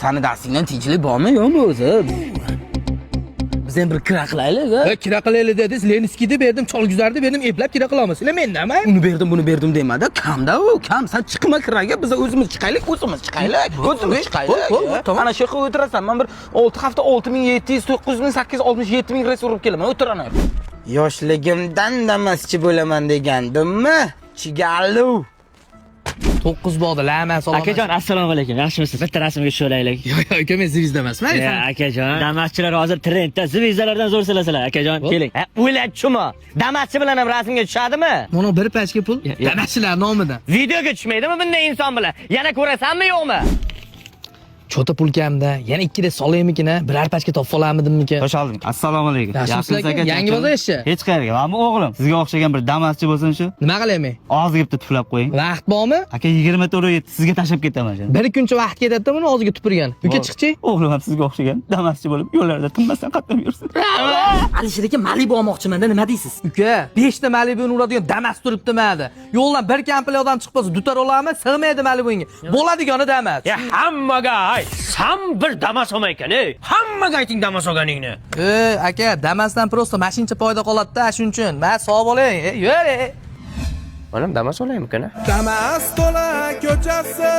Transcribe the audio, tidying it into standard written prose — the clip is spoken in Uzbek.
Seni dastingdan tinchlik bormi yo'qmi o'zi? Biz ham bir kira qilaylik. Kira qilaylik dedingiz, Lenskiyni berdim, Cholguzarni berdim, eplab kira qilamiz. Sizlar mendanmi? Uni berdim, buni berdim demadi. Kamda u, kam. Sen chiqma kiraga, biz o'zimiz chiqaylik. O'zimiz chiqaylik. Mana shu yerga o'tirasan. Men bir 6 hafta 6700, 9000, 800, 67000 res urib kelaman. O'tiraman. Yoshligimdan damaschi bo'laman degandimmi? Chigallu. 9 bo'ldi, lama salom. Akajon, assalomu alaykum. Yaxshimisiz? Bitta rasmga tushilaylik. Yo'q, aka, men zivizda emasman. Akajon, damaschilar hozir trendda, zivizlardan zo'r silasizlar, akajon. Keling. O'ylab-chumi? Damaschi bilan ham rasmga tushadimi? Mana bir pachka pul damaschilar nomidan. Videoga tushmaydimi bunday inson bilan? Yana ko'rasanmi yo'qmi? Chota pulkamda yana ikkida solaymikin, biror pachka topib olamidimmikin? Xo'sh oldim. Assalomu alaykum. Yaxshimisiz aka? Yangi bozor ishchi? Hech qayerga. Mana o'g'lim, sizga o'xshagan bir damaschi bo'lsin shu. Nima qilayman? Og'ziga bitta tuflab qo'ying. Vaqt bormi? Aka 20 sizga tashlab ketaman. Bir kuncha vaqt ketadi-da, buni og'ziga tupurgan. Uka chiqchi? O'g'lim ham sizga o'xshagan damaschi bo'lib, yo'llarda tinmasdan qatnab yursin. Alisher aka, Malibu olmoqchiman-da, nima deysiz? Uka, 5 ta Malibu'ni uradigan Damas turibdi ma'da. Yo'ldan bir kampli odam chiqib qolsa, dutar olami? Sig'maydi Malibu'nga. Bo'ladigani Damas. Ya hammaga ay, sam bir Damas olmay ekan, ey. Hammaga ayting Damas olganingni. Aka, Damasdan prosta mashincha foyda qoladi-da, shuning uchun. Men sog' bo'ling. Yur. Onam Damas olaymikan? Damas to'la ko'chasi